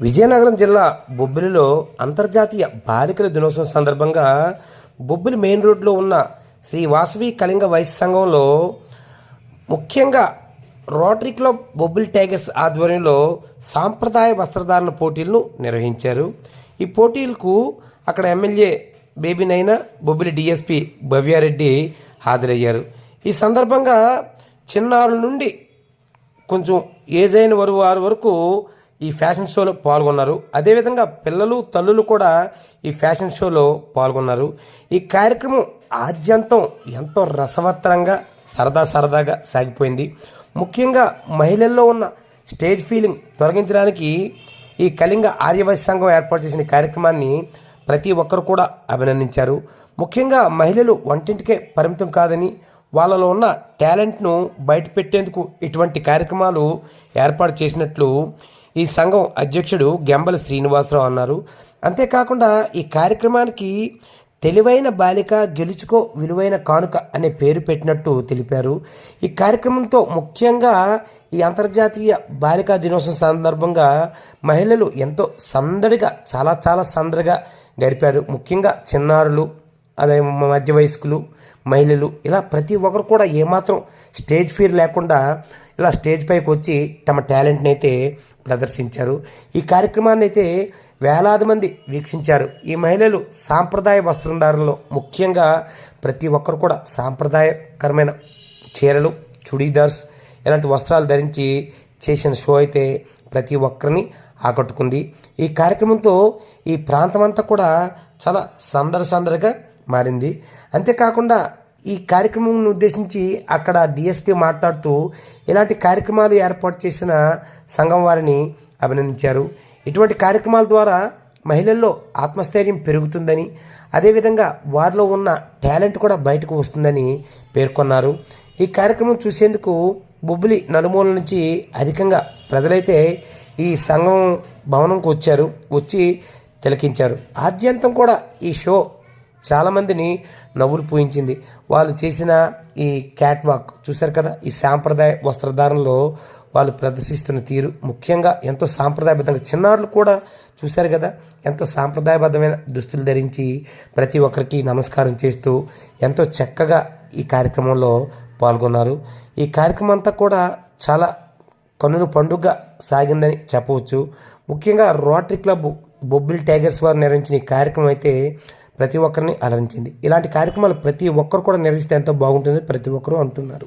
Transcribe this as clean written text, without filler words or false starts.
విజయనగరం జిల్లా బొబ్బిలిలో అంతర్జాతీయ బాలికల దినోత్సవం సందర్భంగా బొబ్బిలి మెయిన్ రోడ్లో ఉన్న శ్రీ వాసవి కళింగ వైశ్య సంఘంలో ముఖ్యంగా రోటరీ క్లబ్ బొబ్బిలి టైగర్స్ ఆధ్వర్యంలో సాంప్రదాయ వస్త్రధారణ పోటీలను నిర్వహించారు. ఈ పోటీలకు అక్కడ ఎమ్మెల్యే బేబీ నైనా, బొబ్బిలి డిఎస్పి భవ్యారెడ్డి హాజరయ్యారు. ఈ సందర్భంగా చిన్నారుల నుండి కొంచెం ఏజ్ అయిన వారి వరకు ఈ ఫ్యాషన్ షోలో పాల్గొన్నారు. అదేవిధంగా పిల్లలు, తల్లులు కూడా ఈ ఫ్యాషన్ షోలో పాల్గొన్నారు. ఈ కార్యక్రమం ఆద్యంతం ఎంతో రసవత్తరంగా సరదాగా సాగిపోయింది. ముఖ్యంగా మహిళల్లో ఉన్న స్టేజ్ ఫీలింగ్ తొలగించడానికి ఈ కళింగ ఆర్యవైశ్య సంఘం ఏర్పాటు చేసిన కార్యక్రమాన్ని ప్రతి ఒక్కరు కూడా అభినందించారు. ముఖ్యంగా మహిళలు వంటింటికే పరిమితం కాదని, వాళ్ళలో ఉన్న టాలెంట్ను బయట పెట్టేందుకు ఇటువంటి కార్యక్రమాలు ఏర్పాటు చేసినట్లు ఈ సంఘం అధ్యక్షుడు గెంబల శ్రీనివాసరావు అన్నారు. అంతేకాకుండా ఈ కార్యక్రమానికి తెలివైన బాలిక గెలుచుకో విలువైన కానుక అనే పేరు పెట్టినట్టు తెలిపారు. ఈ కార్యక్రమంతో ముఖ్యంగా ఈ అంతర్జాతీయ బాలికా దినోత్సవం సందర్భంగా మహిళలు ఎంతో సందడిగా చాలా సందడిగా గడిపారు. ముఖ్యంగా చిన్నారులు, అదే మధ్య వయస్కులు, మహిళలు ఇలా ప్రతి ఒక్కరు కూడా ఏమాత్రం స్టేజ్ ఫియర్ లేకుండా ఇలా స్టేజ్ పైకి వచ్చి తమ టాలెంట్ని అయితే ప్రదర్శించారు. ఈ కార్యక్రమాన్ని అయితే వేలాది మంది వీక్షించారు. ఈ మహిళలు సాంప్రదాయ వస్త్రధారణలో ముఖ్యంగా ప్రతి ఒక్కరు కూడా సాంప్రదాయకరమైన చీరలు, చుడీదార్స్ ఇలాంటి వస్త్రాలు ధరించి చేసిన షో అయితే ప్రతి ఒక్కరిని ఆకట్టుకుంది. ఈ కార్యక్రమంతో ఈ ప్రాంతం అంతా కూడా చాలా సందడిగా మారింది. అంతేకాకుండా ఈ కార్యక్రమం ఉద్దేశించి అక్కడ డిఎస్పి మాట్లాడుతూ ఇలాంటి కార్యక్రమాలు ఏర్పాటు చేసిన సంఘం వారిని అభినందించారు. ఇటువంటి కార్యక్రమాల ద్వారా మహిళల్లో ఆత్మస్థైర్యం పెరుగుతుందని, అదేవిధంగా వారిలో ఉన్న టాలెంట్ కూడా బయటకు వస్తుందని పేర్కొన్నారు. ఈ కార్యక్రమం చూసేందుకు బొబ్బిలి నలుమూల నుంచి అధికంగా ప్రజలైతే ఈ సంఘం భవనంకు వచ్చి తిలకించారు. ఆద్యంతం కూడా ఈ షో చాలామందిని నవ్వులు పూయించింది. వాళ్ళు చేసిన ఈ క్యాట్ వాక్ చూశారు కదా, ఈ సాంప్రదాయ వస్త్రధారణలో వాళ్ళు ప్రదర్శిస్తున్న తీరు ముఖ్యంగా ఎంతో సాంప్రదాయబద్ధంగా, చిన్నారులు కూడా చూశారు కదా ఎంతో సాంప్రదాయబద్ధమైన దుస్తులు ధరించి ప్రతి ఒక్కరికి నమస్కారం చేస్తూ ఎంతో చక్కగా ఈ కార్యక్రమంలో పాల్గొన్నారు. ఈ కార్యక్రమం అంతా కూడా చాలా కన్నుల పండుగగా సాగిందని చెప్పవచ్చు. ముఖ్యంగా రోటరీ క్లబ్ బొబ్బిలి టైగర్స్ వారు నిర్వహించిన ఈ కార్యక్రమం అయితే ప్రతి ఒక్కరిని అలరించింది. ఇలాంటి కార్యక్రమాలు ప్రతి ఒక్కరు కూడా నిర్వహిస్తే ఎంతో బాగుంటుంది ప్రతి ఒక్కరూ అంటున్నారు.